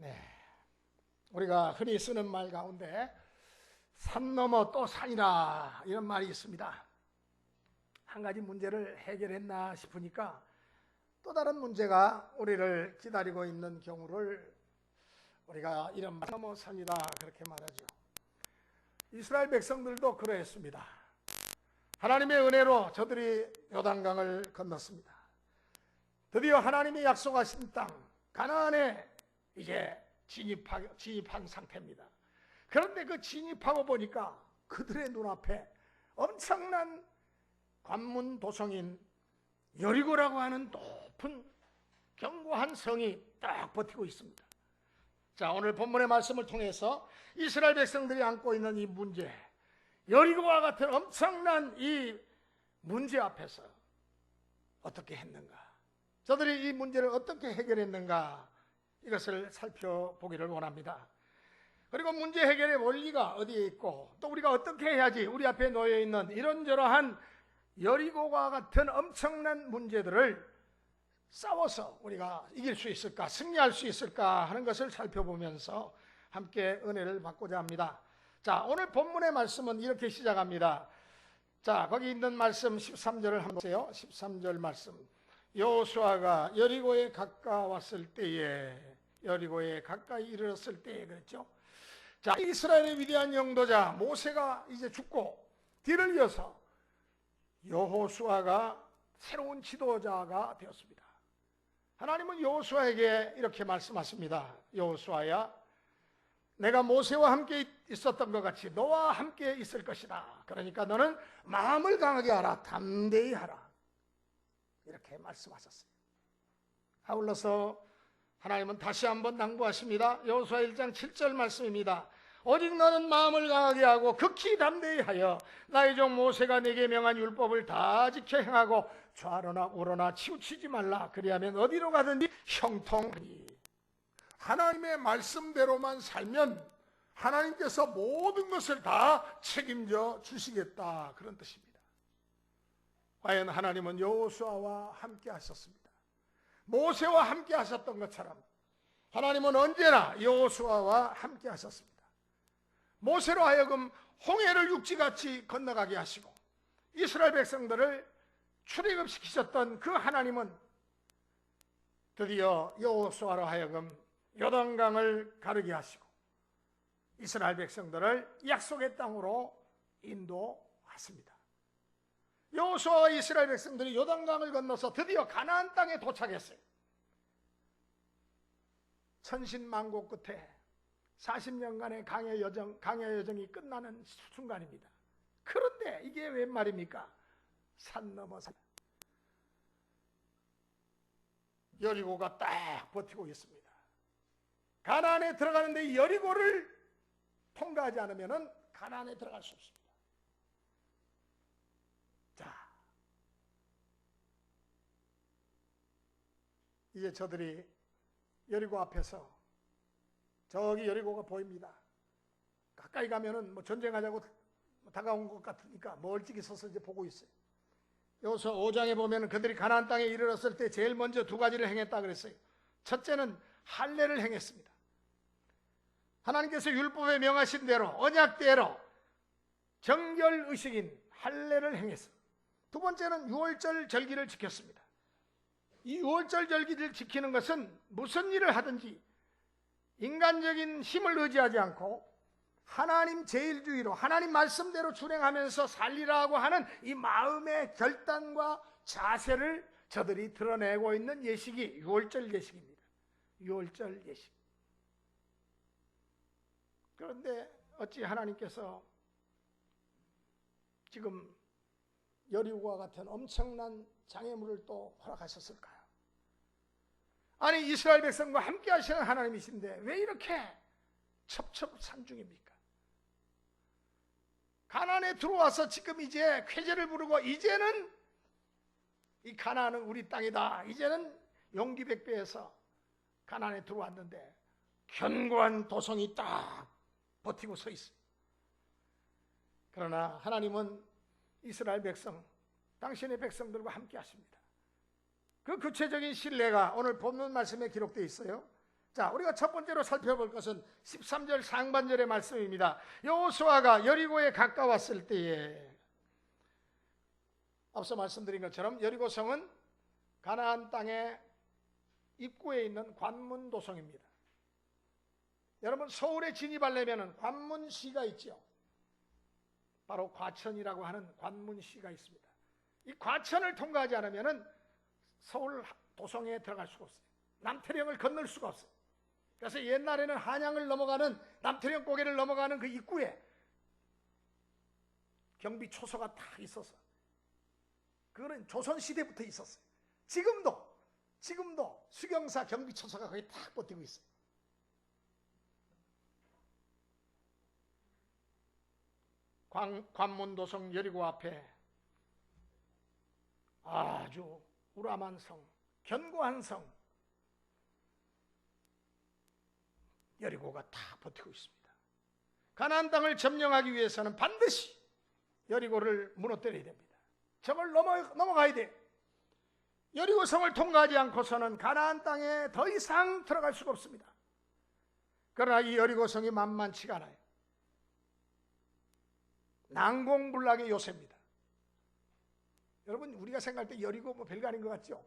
네, 우리가 흔히 쓰는 말 가운데 산 넘어 또 산이라 이런 말이 있습니다. 한 가지 문제를 해결했나 싶으니까 또 다른 문제가 우리를 기다리고 있는 경우를 우리가 이런 산 넘어 산이다 그렇게 말하죠. 이스라엘 백성들도 그러했습니다. 하나님의 은혜로 저들이 요단강을 건넜습니다. 드디어 하나님이 약속하신 땅 가나안에 이제 진입한 상태입니다. 그런데 그 진입하고 보니까 그들의 눈앞에 엄청난 관문 도성인 여리고라고 하는 높은 견고한 성이 딱 버티고 있습니다. 자, 오늘 본문의 말씀을 통해서 이스라엘 백성들이 안고 있는 이 문제, 여리고와 같은 엄청난 이 문제 앞에서 어떻게 했는가, 저들이 이 문제를 어떻게 해결했는가, 이것을 살펴보기를 원합니다. 그리고 문제 해결의 원리가 어디에 있고 또 우리가 어떻게 해야지 우리 앞에 놓여있는 이런저러한 여리고와 같은 엄청난 문제들을 싸워서 우리가 이길 수 있을까, 승리할 수 있을까 하는 것을 살펴보면서 함께 은혜를 받고자 합니다. 자, 오늘 본문의 말씀은 이렇게 시작합니다. 자, 거기 있는 말씀 13절을 한번 보세요. 13절 말씀. 여호수아가 여리고에 가까웠을 때에, 여리고에 가까이 이르렀을 때에 그랬죠. 자, 이스라엘의 위대한 영도자 모세가 이제 죽고 뒤를 이어서 여호수아가 새로운 지도자가 되었습니다. 하나님은 여호수아에게 이렇게 말씀하십니다. 여호수아야, 내가 모세와 함께 있었던 것 같이 너와 함께 있을 것이다. 그러니까 너는 마음을 강하게 하라, 담대히 하라. 이렇게 말씀하셨어요. 아울러서 하나님은 다시 한번 당부하십니다. 여호수아 1장 7절 말씀입니다. 오직 너는 마음을 강하게 하고 극히 담대히 하여 나의 종 모세가 네게 명한 율법을 다 지켜 행하고 좌로나 우로나 치우치지 말라. 그리하면 어디로 가든지 형통하니. 하나님의 말씀대로만 살면 하나님께서 모든 것을 다 책임져 주시겠다, 그런 뜻입니다. 과연 하나님은 여호수아와 함께 하셨습니다. 모세와 함께 하셨던 것처럼 하나님은 언제나 여호수아와 함께 하셨습니다. 모세로 하여금 홍해를 육지같이 건너가게 하시고 이스라엘 백성들을 출애굽시키셨던 그 하나님은 드디어 여호수아로 하여금 요단강을 가르게 하시고 이스라엘 백성들을 약속의 땅으로 인도하십니다. 여호수아와 이스라엘 백성들이 요단강을 건너서 드디어 가나안 땅에 도착했어요. 천신만고 끝에 40년간의 강야 여정이 끝나는 순간입니다. 그런데 이게 웬 말입니까? 산 넘어 산. 여리고가 딱 버티고 있습니다. 가나안에 들어가는데 여리고를 통과하지 않으면 가나안에 들어갈 수 없습니다. 자, 이제 저들이 여리고 앞에서 저기 여리고가 보입니다. 가까이 가면은 뭐 전쟁하자고 다가온 것 같으니까 멀찍이 서서 이제 보고 있어요. 여호수아 5장에 보면은 그들이 가나안 땅에 이르렀을 때 제일 먼저 두 가지를 행했다 그랬어요. 첫째는 할례를 행했습니다. 하나님께서 율법에 명하신 대로 언약대로 정결의식인 할례를 행했어요. 두 번째는 유월절 절기를 지켰습니다. 이 유월절 절기를 지키는 것은 무슨 일을 하든지 인간적인 힘을 의지하지 않고 하나님 제일주의로 하나님 말씀대로 준행하면서 살리라고 하는 이 마음의 결단과 자세를 저들이 드러내고 있는 예식이 유월절 예식입니다. 유월절 예식. 그런데 어찌 하나님께서 지금 여리고와 같은 엄청난 장애물을 또 허락하셨을까요? 아니, 이스라엘 백성과 함께 하시는 하나님이신데 왜 이렇게 첩첩산중입니까? 가나안에 들어와서 지금 이제 쾌제를 부르고 이제는 이 가나안은 우리 땅이다, 이제는 용기백배해서 가나안에 들어왔는데 견고한 도성이 딱 버티고 서 있어요. 그러나 하나님은 이스라엘 백성, 당신의 백성들과 함께 하십니다. 그 구체적인 신뢰가 오늘 본문 말씀에 기록되어 있어요. 자, 우리가 첫 번째로 살펴볼 것은 13절 상반절의 말씀입니다. 여호수아가 여리고에 가까웠을 때에, 앞서 말씀드린 것처럼 여리고성은 가나안 땅의 입구에 있는 관문도성입니다. 여러분, 서울에 진입하려면 관문시가 있죠. 바로 과천이라고 하는 관문시가 있습니다. 이 과천을 통과하지 않으면 서울 도성에 들어갈 수가 없어요. 남태령을 건널 수가 없어요. 그래서 옛날에는 한양을 넘어가는, 남태령 고개를 넘어가는 그 입구에 경비 초소가 다 있어서, 그거는 조선시대부터 있었어요. 지금도 수경사 경비 초소가 거기 딱 버티고 있어요. 관문도성 여리고 앞에 아주 우람한 성, 견고한 성 여리고가 다 버티고 있습니다. 가나안 땅을 점령하기 위해서는 반드시 여리고를 무너뜨려야 됩니다. 저걸 넘어가야 돼. 여리고 성을 통과하지 않고서는 가나안 땅에 더 이상 들어갈 수가 없습니다. 그러나 이 여리고 성이 만만치가 않아요. 난공불락의 요새입니다. 여러분, 우리가 생각할 때 여리고 뭐 별거 아닌 것 같죠?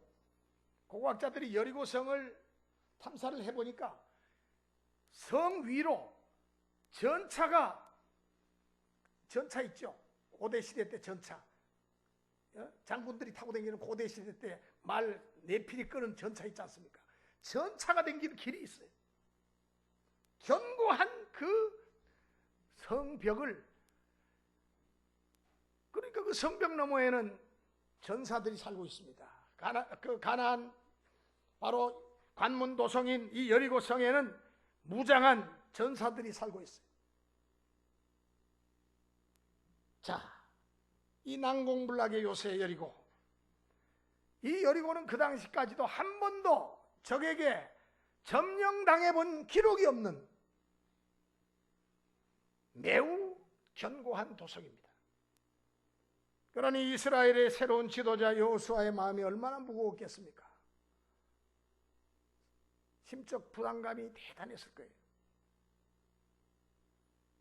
고고학자들이 여리고 성을 탐사를 해보니까 성 위로 전차 있죠? 고대 시대 때 전차, 장군들이 타고 다니는 고대 시대 때 말 네필이 끄는 전차 있지 않습니까? 전차가 다니는 길이 있어요. 견고한 그 성벽을, 그러니까 그 성벽 너머에는 전사들이 살고 있습니다. 가나안 바로 관문도성인 이 여리고 성에는 무장한 전사들이 살고 있어요. 자, 이 난공불락의 요새 여리고, 이 여리고는 그 당시까지도 한 번도 적에게 점령당해 본 기록이 없는 매우 견고한 도성입니다. 그러니 이스라엘의 새로운 지도자 여호수아의 마음이 얼마나 무거웠겠습니까? 심적 부담감이 대단했을 거예요.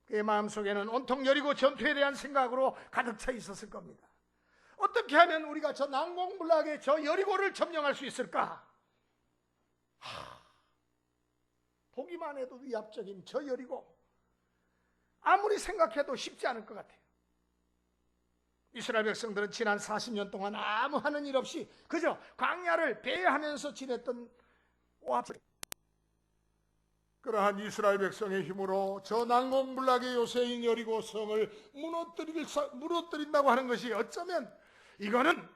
그의 마음속에는 온통 여리고 전투에 대한 생각으로 가득 차 있었을 겁니다. 어떻게 하면 우리가 저 난공불락의 저 여리고를 점령할 수 있을까? 보기만 해도 위압적인 저 여리고, 아무리 생각해도 쉽지 않을 것 같아요. 이스라엘 백성들은 지난 40년 동안 아무 하는 일 없이 그저 광야를 배회하면서 지냈던 오합. 그러한 이스라엘 백성의 힘으로 저 난공불락의 요새인 여리고 성을 무너뜨린다고 하는 것이 어쩌면 이거는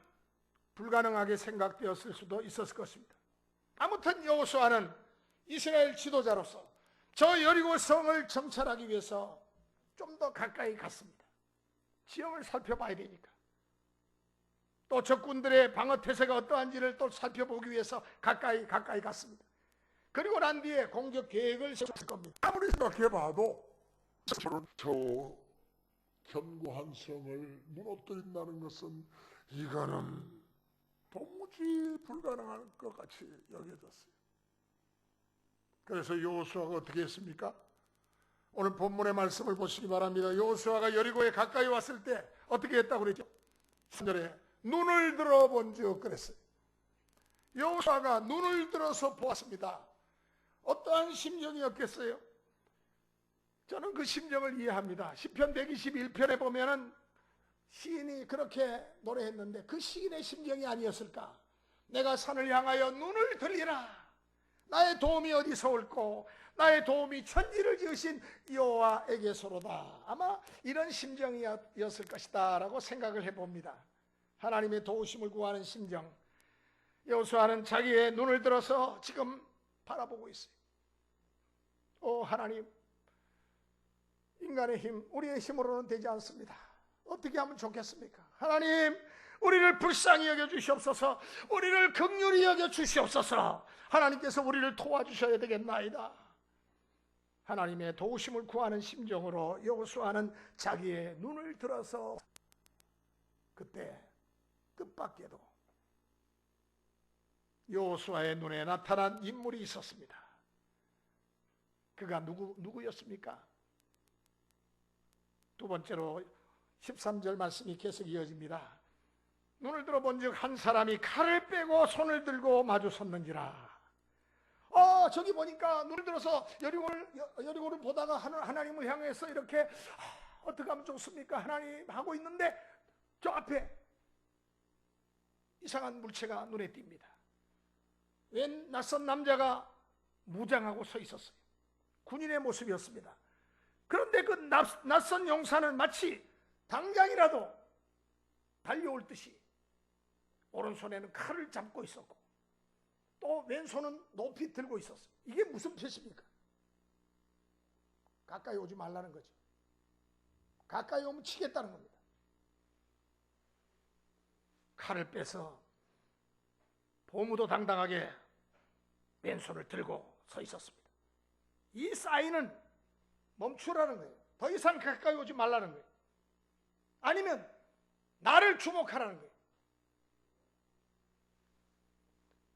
불가능하게 생각되었을 수도 있었을 것입니다. 아무튼 여호수아는 이스라엘 지도자로서 저 여리고 성을 정찰하기 위해서 좀 더 가까이 갔습니다. 지형을 살펴봐야 되니까. 또 적군들의 방어 태세가 어떠한지를 또 살펴보기 위해서 가까이 갔습니다. 그리고 난 뒤에 공격 계획을 세웠을 겁니다. 아무리 생각해봐도 저 견고한 성을 무너뜨린다는 것은 이거는 도무지 불가능할 것 같이 여겨졌어요. 그래서 여호수아가 어떻게 했습니까? 오늘 본문의 말씀을 보시기 바랍니다. 여호수아가 여리고에 가까이 왔을 때 어떻게 했다고 그랬죠? 3절에 눈을 들어본즉 그랬어요. 여호수아가 눈을 들어서 보았습니다. 어떠한 심정이었겠어요? 저는 그 심정을 이해합니다. 시편 121편에 보면은 시인이 그렇게 노래했는데 그 시인의 심정이 아니었을까? 내가 산을 향하여 눈을 들리라. 나의 도움이 어디서 올꼬? 나의 도움이 천지를 지으신 여호와에게서로다. 아마 이런 심정이었을 것이다 라고 생각을 해봅니다. 하나님의 도우심을 구하는 심정. 여호수아는 자기의 눈을 들어서 지금 바라보고 있어요. 하나님, 인간의 힘, 우리의 힘으로는 되지 않습니다. 어떻게 하면 좋겠습니까? 하나님, 우리를 불쌍히 여겨 주시옵소서. 우리를 긍휼히 여겨 주시옵소서. 하나님께서 우리를 도와주셔야 되겠나이다. 하나님의 도우심을 구하는 심정으로 여호수아는 자기의 눈을 들어서, 그때 뜻밖에도 여호수아의 눈에 나타난 인물이 있었습니다. 그가 누구였습니까? 두 번째로 13절 말씀이 계속 이어집니다. 눈을 들어 본즉 한 사람이 칼을 빼고 손을 들고 마주 섰는지라. 저기 보니까 눈을 들어서 여리고를 보다가 하나님을 향해서 이렇게 어떻게 하면 좋습니까? 하나님 하고 있는데 저 앞에 이상한 물체가 눈에 띕니다. 웬 낯선 남자가 무장하고 서 있었어요. 군인의 모습이었습니다. 그런데 그 낯선 용사는 마치 당장이라도 달려올 듯이 오른손에는 칼을 잡고 있었고 또 왼손은 높이 들고 있었어요. 이게 무슨 표시입니까? 가까이 오지 말라는 거죠. 가까이 오면 치겠다는 겁니다. 칼을 빼서 보무도 당당하게 왼손을 들고 서 있었습니다. 이 사인은 멈추라는 거예요. 더 이상 가까이 오지 말라는 거예요. 아니면 나를 주목하라는 거예요.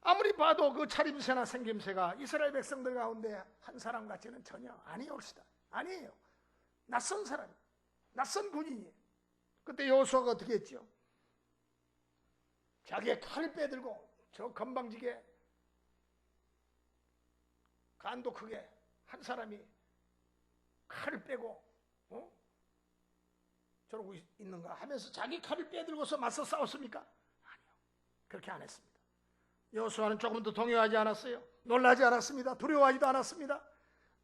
아무리 봐도 그 차림새나 생김새가 이스라엘 백성들 가운데 한 사람 같지는 전혀 아니올시다. 아니에요. 낯선 사람, 낯선 군인이에요. 그때 여호수아가 어떻게 했죠? 자기의 칼을 빼들고 저 건방지게 간도 크게 한 사람이 칼을 빼고 저러고 있는가 하면서 자기 칼을 빼들고서 맞서 싸웠습니까? 아니요. 그렇게 안 했습니다. 여호수아는 조금 더 동요하지 않았어요. 놀라지 않았습니다. 두려워하지도 않았습니다.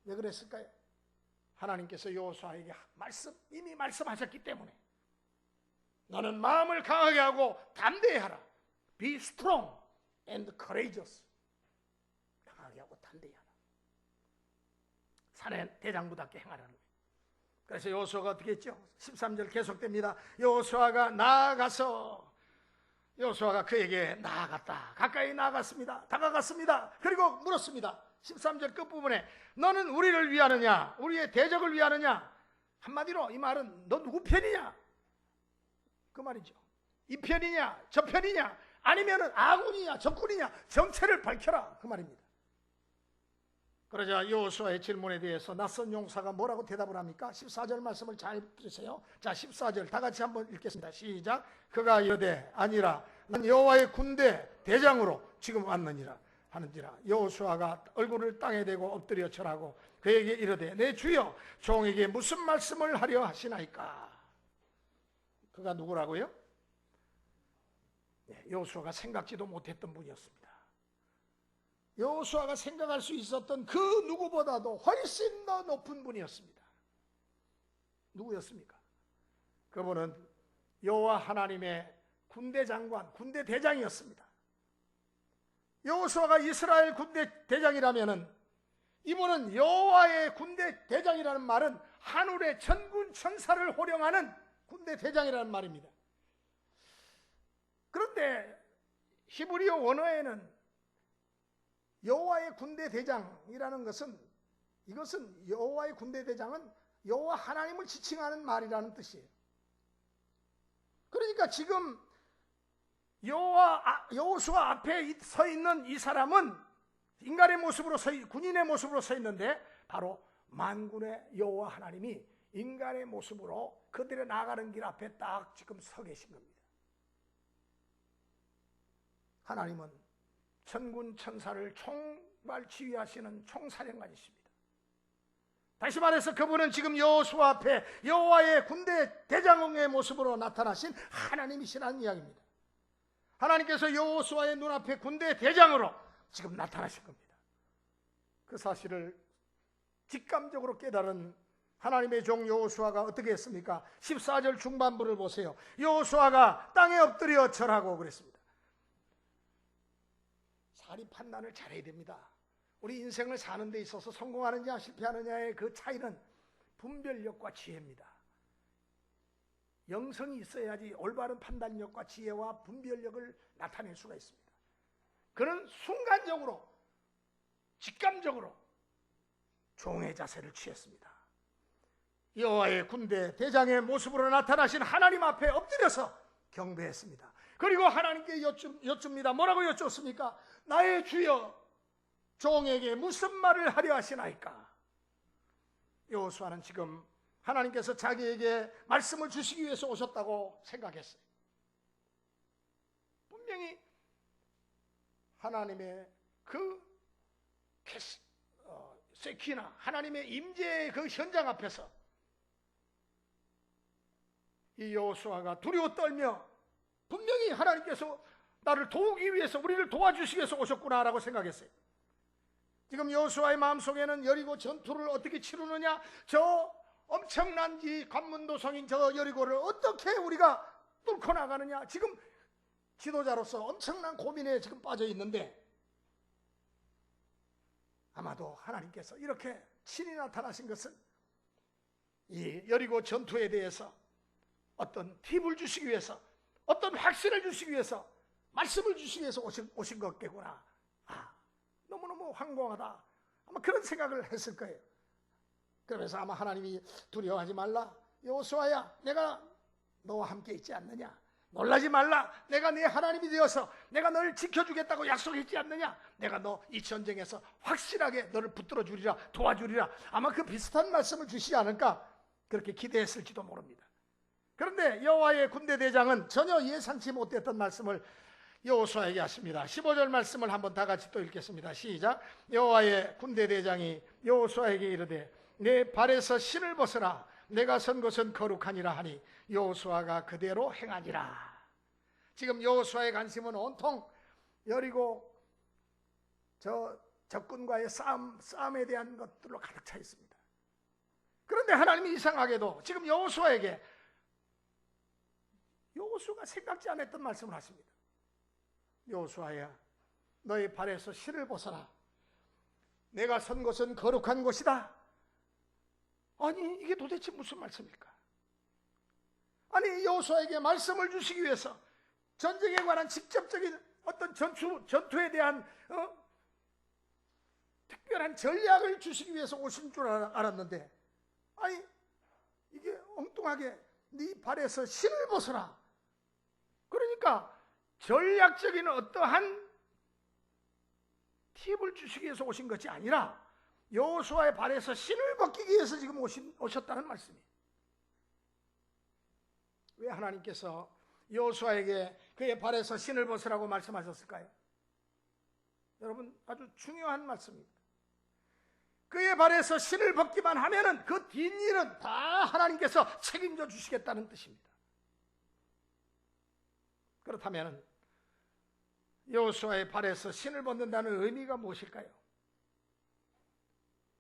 왜 그랬을까요? 하나님께서 여호수아에게 이미 말씀하셨기 때문에 너는 마음을 강하게 하고 담대히 하라. Be strong and courageous. 강하게 하고 담대히 하라. 산의 대장부답게 행하라는 거예요. 그래서 여호수아가 어떻게 했죠? 13절 계속됩니다. 여호수아가 그에게 나아갔다. 가까이 나아갔습니다. 다가갔습니다. 그리고 물었습니다. 13절 끝부분에 너는 우리를 위하느냐? 우리의 대적을 위하느냐? 한마디로 이 말은 너 누구 편이냐? 그 말이죠. 이 편이냐? 저 편이냐? 아니면 아군이냐? 적군이냐? 정체를 밝혀라. 그 말입니다. 그러자 여호수아의 질문에 대해서 낯선 용사가 뭐라고 대답을 합니까? 14절 말씀을 잘 들으세요. 자, 14절 다 같이 한번 읽겠습니다. 시작. 그가 이르되 아니라 난 여호와의 군대 대장으로 지금 왔느니라 하는지라. 여호수아가 얼굴을 땅에 대고 엎드려 절하고 그에게 이르되 내 주여 종에게 무슨 말씀을 하려 하시나이까? 그가 누구라고요? 여호수아가 생각지도 못했던 분이었습니다. 여호수아가 생각할 수 있었던 그 누구보다도 훨씬 더 높은 분이었습니다. 누구였습니까? 그분은 여호와 하나님의 군대 장관, 군대 대장이었습니다. 여호수아가 이스라엘 군대 대장이라면은 이분은 여호와의 군대 대장이라는 말은 하늘의 천군 천사를 호령하는 군대 대장이라는 말입니다. 그런데 히브리어 원어에는 여호와의 군대 대장이라는 이것은 여호와의 군대 대장은 여호와 하나님을 지칭하는 말이라는 뜻이에요. 그러니까 지금 여호수아 앞에 서 있는 이 사람은 인간의 모습으로 군인의 모습으로 서 있는데 바로 만군의 여호와 하나님이 인간의 모습으로 그들의 나가는 길 앞에 딱 지금 서 계신 겁니다. 하나님은 천군 천사를 총괄 지휘하시는 총사령관이십니다. 다시 말해서 그분은 지금 여호수아 앞에 여호와의 군대 대장의 모습으로 나타나신 하나님이시라는 이야기입니다. 하나님께서 여호수아의 눈앞에 군대 대장으로 지금 나타나신 겁니다. 그 사실을 직감적으로 깨달은 하나님의 종 여호수아가 어떻게 했습니까? 14절 중반부를 보세요. 여호수아가 땅에 엎드려 절하고 그랬습니다. 사리 판단을 잘해야 됩니다. 우리 인생을 사는 데 있어서 성공하느냐 실패하느냐의 그 차이는 분별력과 지혜입니다. 영성이 있어야지 올바른 판단력과 지혜와 분별력을 나타낼 수가 있습니다. 그는 순간적으로 직감적으로 종의 자세를 취했습니다. 여호와의 군대 대장의 모습으로 나타나신 하나님 앞에 엎드려서 경배했습니다. 그리고 하나님께 여쭙니다. 뭐라고 여쭙습니까? 나의 주여 종에게 무슨 말을 하려 하시나이까? 여호수아는 지금 하나님께서 자기에게 말씀을 주시기 위해서 오셨다고 생각했어요. 분명히 하나님의 그 세키나 하나님의 임재의 그 현장 앞에서 이 여호수아가 두려워 떨며 분명히 하나님께서 나를 도우기 위해서, 우리를 도와주시기 위해서 오셨구나라고 생각했어요. 지금 여호수아의 마음속에는 여리고 전투를 어떻게 치르느냐, 저 엄청난 이 관문도성인 저 여리고를 어떻게 우리가 뚫고 나가느냐, 지금 지도자로서 엄청난 고민에 지금 빠져 있는데, 아마도 하나님께서 이렇게 친히 나타나신 것은 이 여리고 전투에 대해서 어떤 팁을 주시기 위해서, 어떤 확신을 주시기 위해서, 말씀을 주시기 위해서 오신 것겠구나. 너무너무 황공하다. 아마 그런 생각을 했을 거예요. 그러면서 아마 하나님이 두려워하지 말라. 여호수아야, 내가 너와 함께 있지 않느냐. 놀라지 말라. 내가 네 하나님이 되어서 내가 너를 지켜주겠다고 약속했지 않느냐. 내가 너 이 전쟁에서 확실하게 너를 붙들어 주리라, 도와주리라. 아마 그 비슷한 말씀을 주시지 않을까, 그렇게 기대했을지도 모릅니다. 그런데 여호와의 군대 대장은 전혀 예상치 못했던 말씀을 여호수아에게 하십니다. 15절 말씀을 한번 다 같이 또 읽겠습니다. 시작. 여호와의 군대 대장이 여호수아에게 이르되 내 발에서 신을 벗으라. 내가 선 곳은 거룩하니라 하니 여호수아가 그대로 행하니라. 지금 여호수아의 관심은 온통 여리고 저 적군과의 싸움에 대한 것들로 가득 차 있습니다. 그런데 하나님이 이상하게도 지금 여호수아에게 여호수아가 생각지 않았던 말씀을 하십니다. 여호수아야, 너의 발에서 실을 벗어라. 내가 선 곳은 거룩한 곳이다. 아니, 이게 도대체 무슨 말씀일까? 아니, 여호수아에게 말씀을 주시기 위해서 전쟁에 관한 직접적인 어떤 전투에 대한 특별한 전략을 주시기 위해서 오신 줄 알았는데, 아니, 이게 엉뚱하게 네 발에서 신을 벗어라. 그러니까 전략적인 어떠한 팁을 주시기 위해서 오신 것이 아니라 여호수아의 발에서 신을 벗기기 위해서 지금 오셨다는 말씀이에요. 왜 하나님께서 여호수아에게 그의 발에서 신을 벗으라고 말씀하셨을까요? 여러분, 아주 중요한 말씀입니다. 그의 발에서 신을 벗기만 하면은 그 뒷일은 다 하나님께서 책임져 주시겠다는 뜻입니다. 그렇다면 여호수아의 발에서 신을 벗는다는 의미가 무엇일까요?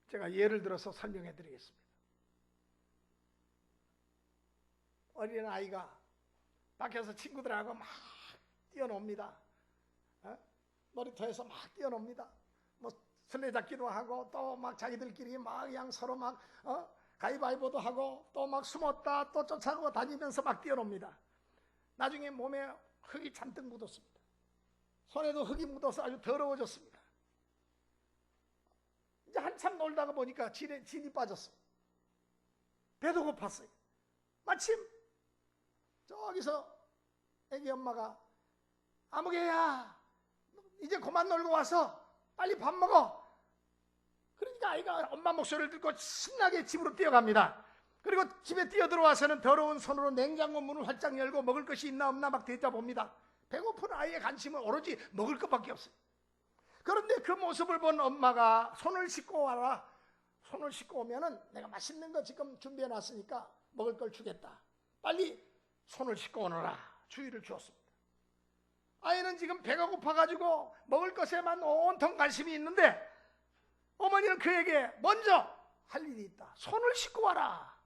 제가 예를 들어서 설명해 드리겠습니다. 어린 아이가 밖에서 친구들하고 막 뛰어놉니다. 놀이터에서 막 뛰어놉니다. 뭐 술래잡기도 하고 또 막 자기들끼리 막 그냥 서로 막 가위바위보도 하고 또 막 숨었다 또 쫓아가고 다니면서 막 뛰어놉니다. 나중에 몸에 흙이 잔뜩 묻었습니다. 손에도 흙이 묻어서 아주 더러워졌습니다. 이제 한참 놀다가 보니까 진이 빠졌어요. 배도 고팠어요. 마침 저기서 애기 엄마가 아무개야, 이제 그만 놀고 와서 빨리 밥 먹어. 그러니까 아이가 엄마 목소리를 듣고 신나게 집으로 뛰어갑니다. 그리고 집에 뛰어들어와서는 더러운 손으로 냉장고 문을 활짝 열고 먹을 것이 있나 없나 막 되돌아봅니다. 배고픈 아이의 관심은 오로지 먹을 것밖에 없어요. 그런데 그 모습을 본 엄마가 손을 씻고 와라. 손을 씻고 오면은 내가 맛있는 거 지금 준비해 놨으니까 먹을 걸 주겠다. 빨리 손을 씻고 오너라. 주의를 주었습니다. 아이는 지금 배가 고파가지고 먹을 것에만 온통 관심이 있는데 어머니는 그에게 먼저 할 일이 있다. 손을 씻고 와라.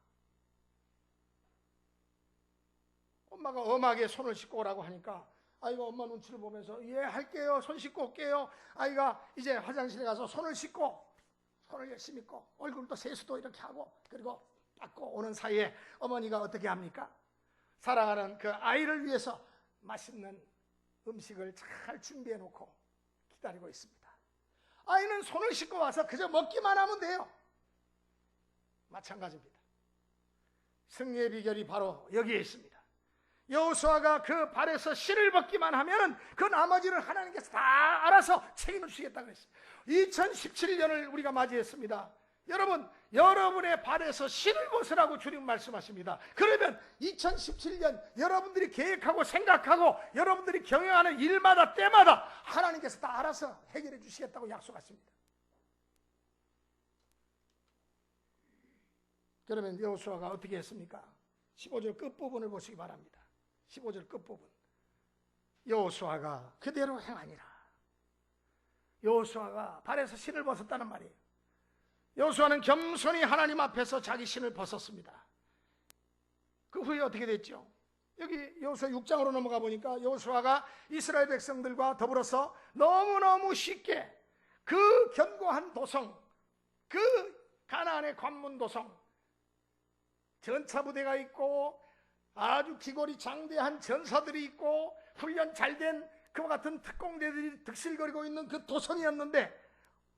엄마가 엄하게 손을 씻고 오라고 하니까 아이가 엄마 눈치를 보면서 예, 할게요. 손 씻고 올게요. 아이가 이제 화장실에 가서 손을 씻고 손을 열심히 씻고 얼굴도 세수도 이렇게 하고 그리고 닦고 오는 사이에 어머니가 어떻게 합니까? 사랑하는 그 아이를 위해서 맛있는 음식을 잘 준비해 놓고 기다리고 있습니다. 아이는 손을 씻고 와서 그저 먹기만 하면 돼요. 마찬가지입니다. 승리의 비결이 바로 여기에 있습니다. 여호수아가 그 발에서 실을 벗기만 하면 그 나머지는 하나님께서 다 알아서 책임을 주시겠다고 했습니다. 2017년을 우리가 맞이했습니다. 여러분, 여러분의 발에서 신을 벗으라고 주님 말씀하십니다. 그러면 2017년 여러분들이 계획하고 생각하고 여러분들이 경영하는 일마다 때마다 하나님께서 다 알아서 해결해 주시겠다고 약속하십니다. 그러면 여호수아가 어떻게 했습니까? 15절 끝부분을 보시기 바랍니다. 15절 끝부분. 여호수아가 그대로 행하니라. 여호수아가 발에서 신을 벗었다는 말이에요. 여호수아는 겸손히 하나님 앞에서 자기 신을 벗었습니다. 그 후에 어떻게 됐죠? 여기 여호수아 6장으로 넘어가 보니까 여호수아가 이스라엘 백성들과 더불어서 너무너무 쉽게 그 견고한 도성, 그 가나안의 관문 도성, 전차부대가 있고 아주 기골이 장대한 전사들이 있고 훈련 잘된 그와 같은 특공대들이 득실거리고 있는 그 도성이었는데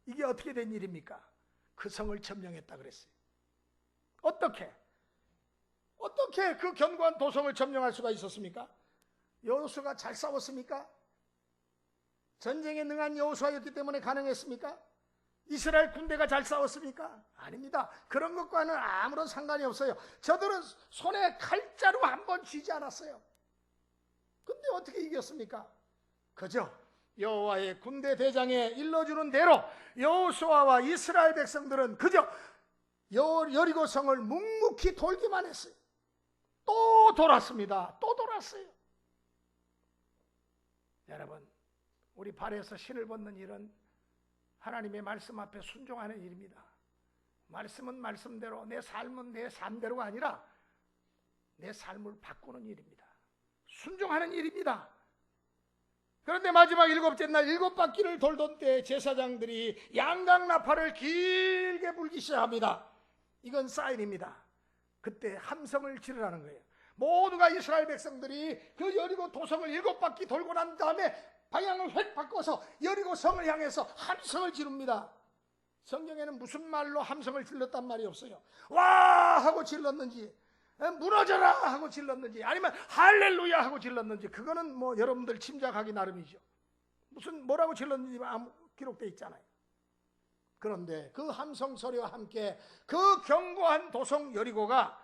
이게 어떻게 된 일입니까? 그 성을 점령했다 그랬어요. 어떻게 그 견고한 도성을 점령할 수가 있었습니까? 여호수아가 잘 싸웠습니까? 전쟁에 능한 여호수아였기 때문에 가능했습니까? 이스라엘 군대가 잘 싸웠습니까? 아닙니다. 그런 것과는 아무런 상관이 없어요. 저들은 손에 칼자루 한 번 쥐지 않았어요. 근데 어떻게 이겼습니까? 그죠? 여호와의 군대 대장에 일러주는 대로 여호수아와 이스라엘 백성들은 그저 여리고 성을 묵묵히 돌기만 했어요. 또 돌았습니다. 또 돌았어요. 여러분, 우리 발에서 신을 벗는 일은 하나님의 말씀 앞에 순종하는 일입니다. 말씀은 말씀대로, 내 삶은 내 삶대로가 아니라 내 삶을 바꾸는 일입니다. 순종하는 일입니다. 그런데 마지막 7째 날 7바퀴를 돌던 때 제사장들이 양강나팔을 길게 불기 시작합니다. 이건 사인입니다. 그때 함성을 지르라는 거예요. 모두가 이스라엘 백성들이 그 여리고 도성을 7바퀴 돌고 난 다음에 방향을 획 바꿔서 여리고 성을 향해서 함성을 지릅니다. 성경에는 무슨 말로 함성을 질렀단 말이 없어요. 와 하고 질렀는지, 무너져라 하고 질렀는지, 아니면 할렐루야 하고 질렀는지, 그거는 뭐 여러분들 짐작하기 나름이죠. 무슨 뭐라고 질렀는지 기록되어 있잖아요. 그런데 그 함성 소리와 함께 그 견고한 도성 여리고가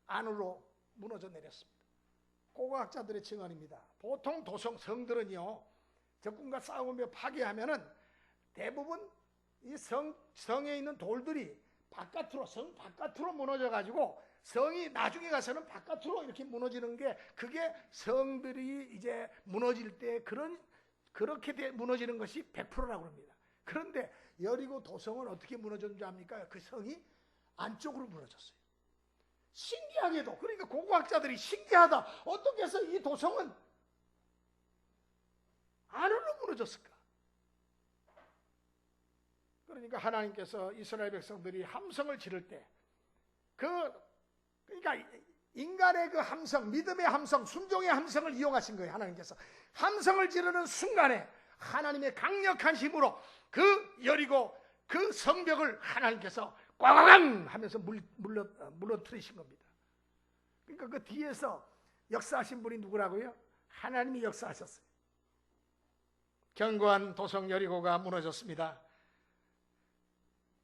안으로 무너져 내렸습니다. 고고학자들의 증언입니다. 보통 도성 성들은요, 적군과 싸우며 파괴하면은 대부분 이 성에 있는 돌들이 성 바깥으로 무너져 가지고 성이 나중에 가서는 바깥으로 이렇게 무너지는 게, 그게 성들이 이제 무너질 때 그렇게 무너지는 것이 100%라고 합니다. 그런데 여리고 도성은 어떻게 무너졌는지 압니까? 그 성이 안쪽으로 무너졌어요. 신기하게도, 그러니까 고고학자들이 신기하다, 어떻게 해서 이 도성은 안으로 무너졌을까? 그러니까 하나님께서 이스라엘 백성들이 함성을 지를 때, 그러니까 인간의 그 함성, 믿음의 함성, 순종의 함성을 이용하신 거예요. 하나님께서 함성을 지르는 순간에 하나님의 강력한 힘으로 그 여리고 그 성벽을 하나님께서 꽝꽝 하면서 물러뜨리신 겁니다. 그러니까 그 뒤에서 역사하신 분이 누구라고요? 하나님이 역사하셨어요. 견고한 도성 여리고가 무너졌습니다.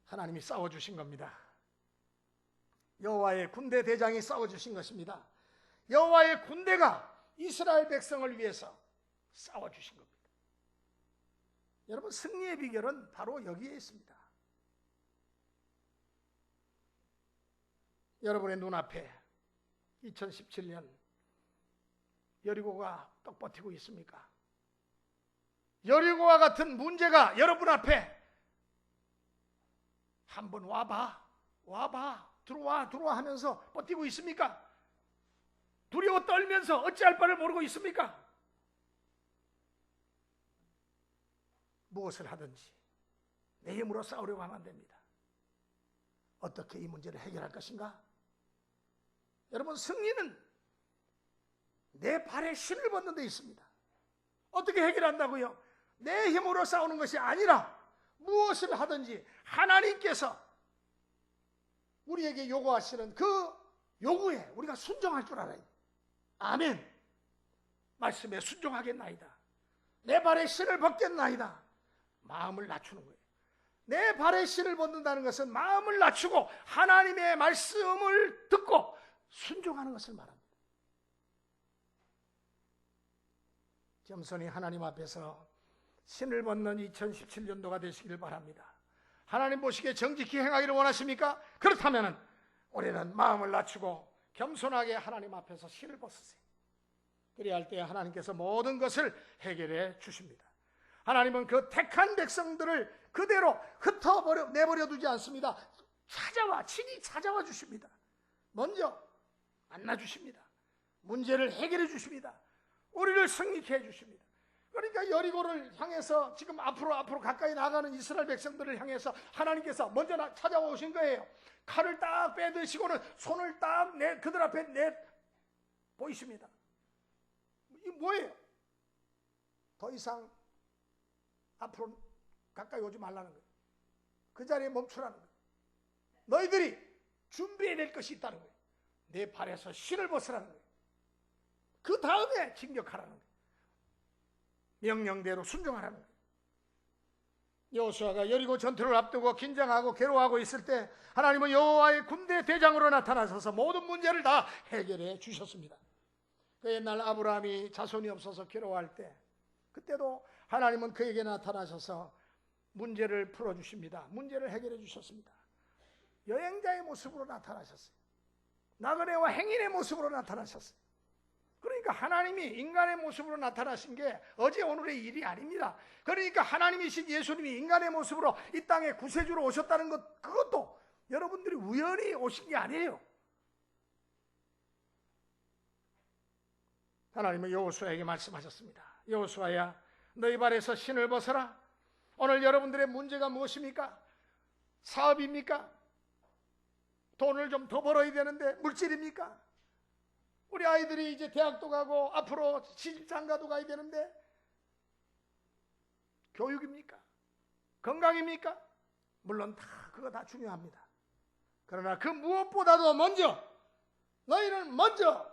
하나님이 싸워주신 겁니다. 여호와의 군대 대장이 싸워주신 것입니다. 여호와의 군대가 이스라엘 백성을 위해서 싸워주신 겁니다. 여러분, 승리의 비결은 바로 여기에 있습니다. 여러분의 눈앞에 2017년 여리고가 떡 버티고 있습니까? 여리고와 같은 문제가 여러분 앞에 한번 와봐, 들어와 하면서 버티고 있습니까? 두려워 떨면서 어찌할 바를 모르고 있습니까? 무엇을 하든지 내 힘으로 싸우려고 하면 안 됩니다. 어떻게 이 문제를 해결할 것인가? 여러분, 승리는 내 발에 신을 벗는 데 있습니다. 어떻게 해결한다고요? 내 힘으로 싸우는 것이 아니라 무엇을 하든지 하나님께서 우리에게 요구하시는 그 요구에 우리가 순종할 줄 알아요. 아멘. 말씀에 순종하겠나이다. 내 발에 신을 벗겠나이다. 마음을 낮추는 거예요. 내 발에 신을 벗는다는 것은 마음을 낮추고 하나님의 말씀을 듣고 순종하는 것을 말합니다. 겸손히 하나님 앞에서 신을 벗는 2017년도가 되시길 바랍니다. 하나님 보시기에 정직히 행하기를 원하십니까? 그렇다면 우리는 마음을 낮추고 겸손하게 하나님 앞에서 신을 벗으세요. 그래야 할 때 하나님께서 모든 것을 해결해 주십니다. 하나님은 그 택한 백성들을 그대로 내버려 두지 않습니다. 친히 찾아와 주십니다. 먼저 만나 주십니다. 문제를 해결해 주십니다. 우리를 승리케 해 주십니다. 그러니까 여리고를 향해서 지금 앞으로 가까이 나가는 이스라엘 백성들을 향해서 하나님께서 먼저 찾아오신 거예요. 칼을 딱 빼드시고는 손을 딱 그들 앞에 보이십니다. 이게 뭐예요? 더 이상 앞으로 가까이 오지 말라는 거예요. 그 자리에 멈추라는 거예요. 너희들이 준비해야 될 것이 있다는 거예요. 내 발에서 신을 벗으라는 거예요. 그 다음에 진격하라는 거예요. 명령대로 순종하라는 거예요. 여호수아가 여리고 전투를 앞두고 긴장하고 괴로워하고 있을 때 하나님은 여호와의 군대 대장으로 나타나셔서 모든 문제를 다 해결해 주셨습니다. 그 옛날 아브라함이 자손이 없어서 괴로워할 때 그때도 하나님은 그에게 나타나셔서 문제를 풀어주십니다. 문제를 해결해 주셨습니다. 여행자의 모습으로 나타나셨어요. 나그네와 행인의 모습으로 나타나셨어요. 그러니까 하나님이 인간의 모습으로 나타나신 게 어제 오늘의 일이 아닙니다. 그러니까 하나님이신 예수님이 인간의 모습으로 이 땅에 구세주로 오셨다는 것, 그것도 여러분들이 우연히 오신 게 아니에요. 하나님은 여호수아에게 말씀하셨습니다. 여호수아야, 너희 발에서 신을 벗어라. 오늘 여러분들의 문제가 무엇입니까? 사업입니까? 돈을 좀 더 벌어야 되는데 물질입니까? 우리 아이들이 이제 대학도 가고 앞으로 시집장가도 가야 되는데 교육입니까? 건강입니까? 물론 그거 다 중요합니다. 그러나 그 무엇보다도 너희는 먼저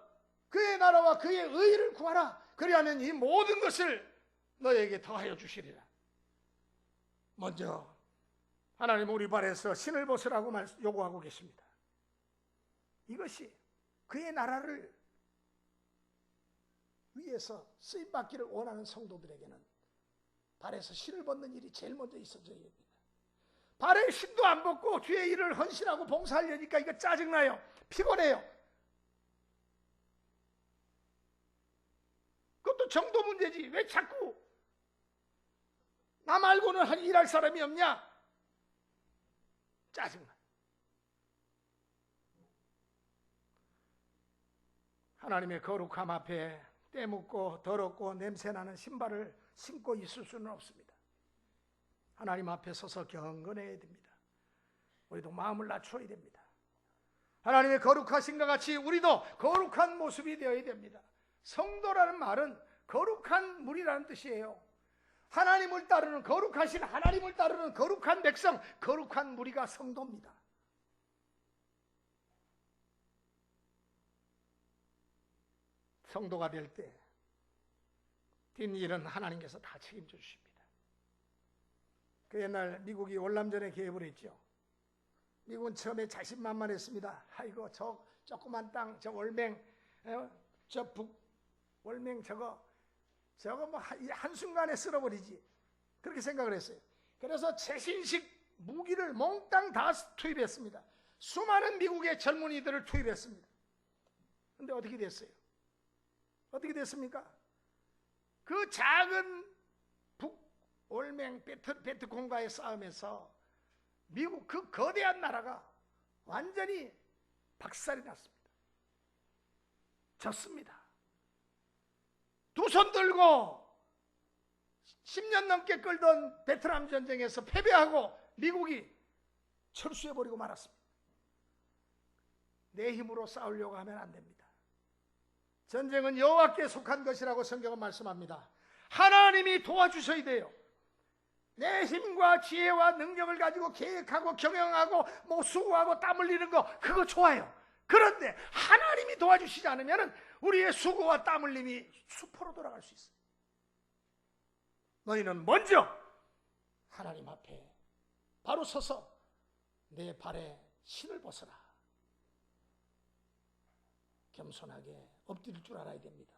그의 나라와 그의 의를 구하라. 그리하면 이 모든 것을 너희에게 더하여 주시리라. 먼저 하나님 우리 발에서 신을 벗으라고 요구하고 계십니다. 이것이 그의 나라를 위해서 쓰임받기를 원하는 성도들에게는 발에서 신을 벗는 일이 제일 먼저 있어져야 됩니다. 발에 신도 안 벗고 주의 일을 헌신하고 봉사하려니까 이거 짜증나요. 피곤해요. 그것도 정도 문제지. 왜 자꾸 나 말고는 일할 사람이 없냐? 짜증나. 하나님의 거룩함 앞에 때묻고 더럽고 냄새나는 신발을 신고 있을 수는 없습니다. 하나님 앞에 서서 경건해야 됩니다. 우리도 마음을 낮춰야 됩니다. 하나님의 거룩하신과 같이 우리도 거룩한 모습이 되어야 됩니다. 성도라는 말은 거룩한 무리라는 뜻이에요. 하나님을 따르는, 거룩하신 하나님을 따르는 거룩한 백성, 거룩한 무리가 성도입니다. 성도가 될 때 뒷일은 하나님께서 다 책임져 주십니다. 그 옛날 미국이 월남전에 개입을 했죠. 미국은 처음에 자신만만했습니다. 아이고 저 조그만 땅, 저 월맹, 저 북월맹 저거 뭐 한순간에 쓸어버리지, 그렇게 생각을 했어요. 그래서 최신식 무기를 몽땅 다 투입했습니다. 수많은 미국의 젊은이들을 투입했습니다. 그런데 어떻게 됐어요? 어떻게 됐습니까? 그 작은 북올맹 베트콩과의 싸움에서 미국 그 거대한 나라가 완전히 박살이 났습니다. 졌습니다. 두 손 들고 10년 넘게 끌던 베트남 전쟁에서 패배하고 미국이 철수해버리고 말았습니다. 내 힘으로 싸우려고 하면 안 됩니다. 전쟁은 여호와께 속한 것이라고 성경은 말씀합니다. 하나님이 도와주셔야 돼요. 내 힘과 지혜와 능력을 가지고 계획하고 경영하고 뭐 수고하고 땀 흘리는 거 그거 좋아요. 그런데 하나님이 도와주시지 않으면 우리의 수고와 땀 흘림이 수포로 돌아갈 수 있어요. 너희는 먼저 하나님 앞에 바로 서서 내 발에 신을 벗어라. 겸손하게 엎드릴 줄 알아야 됩니다.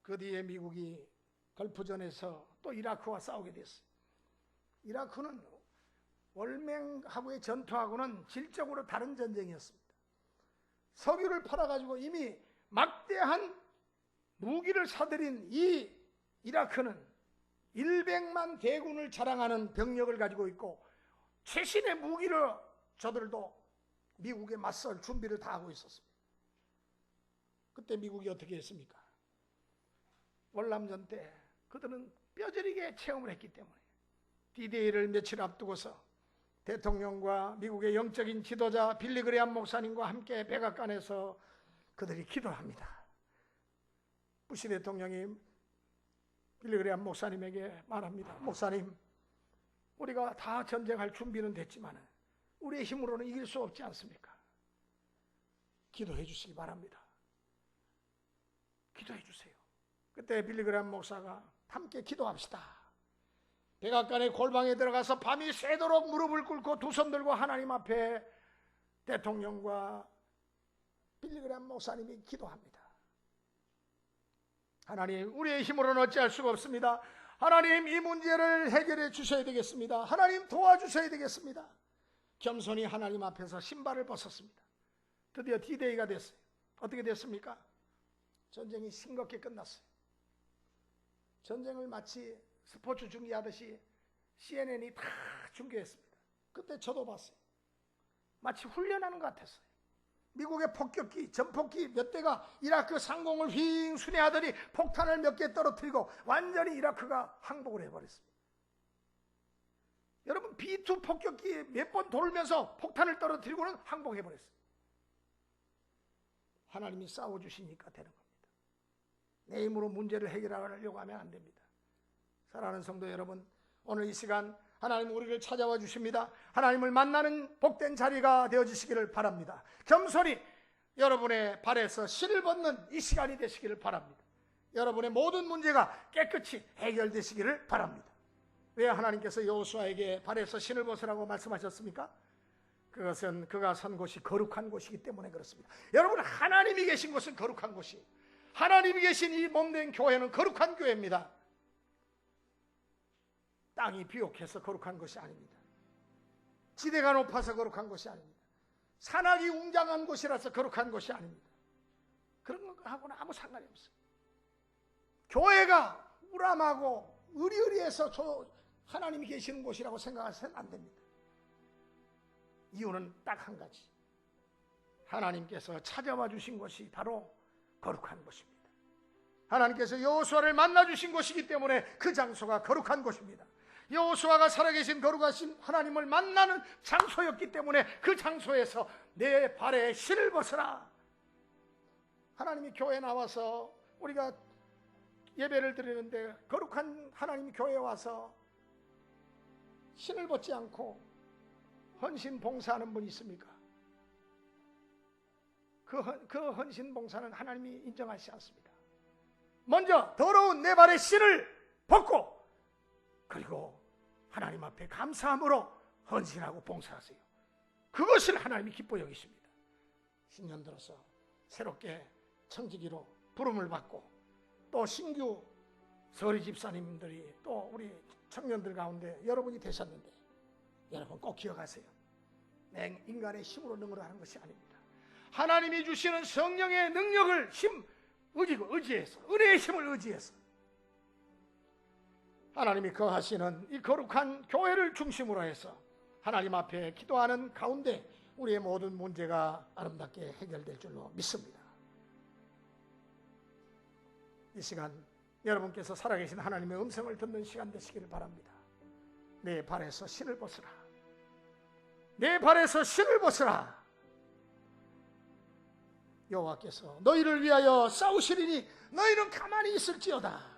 그 뒤에 미국이 걸프전에서 또 이라크와 싸우게 됐어요. 이라크는 월맹하고의 전투하고는 질적으로 다른 전쟁이었습니다. 석유를 팔아가지고 이미 막대한 무기를 사들인 이 이라크는 100만 대군을 자랑하는 병력을 가지고 있고 최신의 무기를 저들도 미국에 맞설 준비를 다 하고 있었습니다. 그때 미국이 어떻게 했습니까? 월남전 때 그들은 뼈저리게 체험을 했기 때문에 D-Day를 며칠 앞두고서 대통령과 미국의 영적인 지도자 빌리 그레함 목사님과 함께 백악관에서 그들이 기도합니다. 부시 대통령이 빌리 그레함 목사님에게 말합니다. 목사님, 우리가 다 전쟁할 준비는 됐지만 우리의 힘으로는 이길 수 없지 않습니까? 기도해 주시기 바랍니다. 기도해 주세요. 그때 빌리 그레함 목사가 함께 기도합시다. 백악관의 골방에 들어가서 밤이 새도록 무릎을 꿇고 두 손 들고 하나님 앞에 대통령과 빌리 그레함 목사님이 기도합니다. 하나님, 우리의 힘으로는 어찌할 수가 없습니다. 하나님, 이 문제를 해결해 주셔야 되겠습니다. 하나님, 도와주셔야 되겠습니다. 겸손히 하나님 앞에서 신발을 벗었습니다. 드디어 D-Day가 됐어요. 어떻게 됐습니까? 전쟁이 싱겁게 끝났어요. 전쟁을 마치 스포츠 중계하듯이 CNN이 다 중계했습니다. 그때 저도 봤어요. 마치 훈련하는 것 같았어요. 미국의 폭격기, 전폭기 몇 대가 이라크 상공을 휘잉 순회하더니 폭탄을 몇 개 떨어뜨리고 완전히 이라크가 항복을 해버렸습니다. 여러분, B2 폭격기 몇 번 돌면서 폭탄을 떨어뜨리고는 항복해버렸어요. 하나님이 싸워주시니까 되는 겁니다. 내 힘으로 문제를 해결하려고 하면 안 됩니다. 사랑하는 성도 여러분, 오늘 이 시간 하나님 우리를 찾아와 주십니다. 하나님을 만나는 복된 자리가 되어지시기를 바랍니다. 겸손히 여러분의 발에서 신을 벗는 이 시간이 되시기를 바랍니다. 여러분의 모든 문제가 깨끗이 해결되시기를 바랍니다. 왜 하나님께서 여호수아에게 발에서 신을 벗으라고 말씀하셨습니까? 그것은 그가 선 곳이 거룩한 곳이기 때문에 그렇습니다. 여러분, 하나님이 계신 곳은 거룩한 곳이에요. 하나님이 계신 이 몸된 교회는 거룩한 교회입니다. 땅이 비옥해서 거룩한 것이 아닙니다. 지대가 높아서 거룩한 것이 아닙니다. 산악이 웅장한 곳이라서 거룩한 것이 아닙니다. 그런 거하고는 아무 상관이 없어요. 교회가 우람하고 의리의리해서 하나님이 계시는 곳이라고 생각하셔서는 안 됩니다. 이유는 딱 한 가지. 하나님께서 찾아와 주신 것이 바로 거룩한 곳입니다. 하나님께서 여호수아를 만나 주신 곳이기 때문에 그 장소가 거룩한 곳입니다. 여호수아가 살아계신 거룩하신 하나님을 만나는 장소였기 때문에 그 장소에서 내 발에 신을 벗어라. 하나님이 교회에 나와서 우리가 예배를 드리는데 거룩한 하나님 교회에 와서 신을 벗지 않고 헌신 봉사하는 분이 있습니까? 그 헌신 봉사는 하나님이 인정하시지 않습니다. 먼저 더러운 내 발에 신을 벗고 그리고 하나님 앞에 감사함으로 헌신하고 봉사하세요. 그것을 하나님이 기뻐 여기십니다. 신년 들어서 새롭게 청지기로 부름을 받고 또 신규 서리 집사님들이 또 우리 청년들 가운데 여러분이 되셨는데 여러분 꼭 기억하세요. 내 인간의 힘으로 능으로 하는 것이 아닙니다. 하나님이 주시는 성령의 능력을 의지해서 은혜의 힘을 의지해서 하나님이 거하시는 이 거룩한 교회를 중심으로 해서 하나님 앞에 기도하는 가운데 우리의 모든 문제가 아름답게 해결될 줄로 믿습니다. 이 시간 여러분께서 살아계신 하나님의 음성을 듣는 시간 되시기를 바랍니다. 내 발에서 신을 벗으라. 내 발에서 신을 벗으라. 여호와께서 너희를 위하여 싸우시리니 너희는 가만히 있을지어다.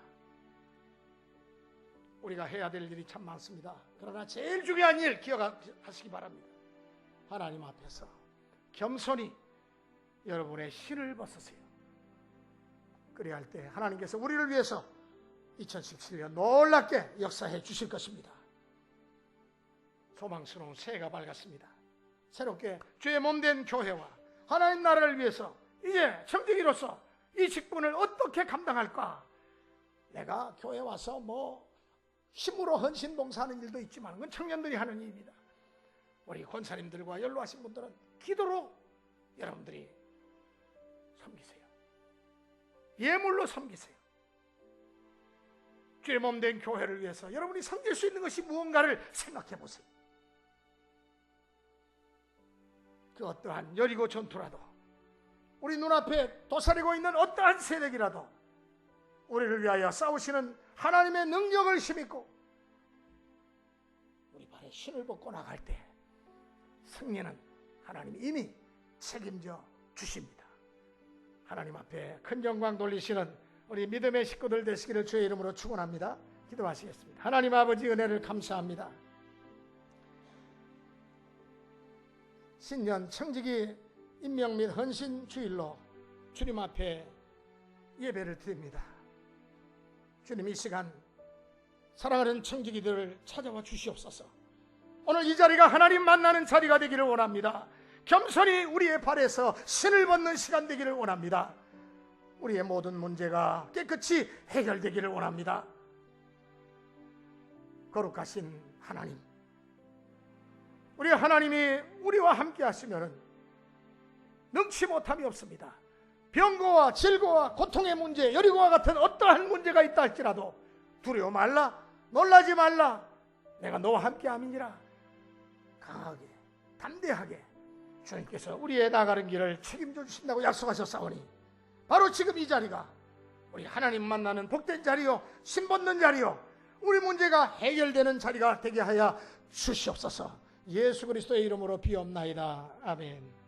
우리가 해야 될 일이 참 많습니다. 그러나 제일 중요한 일 기억하시기 바랍니다. 하나님 앞에서 겸손히 여러분의 신을 벗으세요. 그래야 할 때 하나님께서 우리를 위해서 2017년 놀랍게 역사해 주실 것입니다. 소망스러운 새해가 밝았습니다. 새롭게 주의 몸된 교회와 하나님 나라를 위해서 이제 청지기로서 이 직분을 어떻게 감당할까? 내가 교회 와서 힘으로 헌신 봉사하는 일도 있지만 그건 청년들이 하는 일입니다. 우리 권사님들과 연로하신 분들은 기도로 여러분들이 섬기세요. 예물로 섬기세요. 주의 몸된 교회를 위해서 여러분이 섬길 수 있는 것이 무언가를 생각해 보세요. 그 어떠한 여리고 전투라도, 우리 눈앞에 도사리고 있는 어떠한 세력이라도 우리를 위하여 싸우시는 하나님의 능력을 힘입고 우리 발에 신을 벗고 나갈 때 승리는 하나님이 이미 책임져 주십니다. 하나님 앞에 큰 영광 돌리시는 우리 믿음의 식구들 되시기를 주의 이름으로 축원합니다. 기도하시겠습니다. 하나님 아버지 은혜를 감사합니다. 신년 청지기 임명 및 헌신 주일로 주님 앞에 예배를 드립니다. 주님, 이 시간 사랑하는 청지기들을 찾아와 주시옵소서. 오늘 이 자리가 하나님 만나는 자리가 되기를 원합니다. 겸손히 우리의 발에서 신을 벗는 시간 되기를 원합니다. 우리의 모든 문제가 깨끗이 해결되기를 원합니다. 거룩하신 하나님, 우리 하나님이 우리와 함께 하시면 능치 못함이 없습니다. 병고와 질고와 고통의 문제, 여리고와 같은 어떠한 문제가 있다 할지라도 두려워 말라, 놀라지 말라, 내가 너와 함께 함이니라. 강하게 담대하게 주님께서 우리의 나가는 길을 책임져 주신다고 약속하셨사오니 바로 지금 이 자리가 우리 하나님 만나는 복된 자리요, 신 벗는 자리요, 우리 문제가 해결되는 자리가 되게 하여 주시옵소서. 예수 그리스도의 이름으로 비옵나이다. 아멘.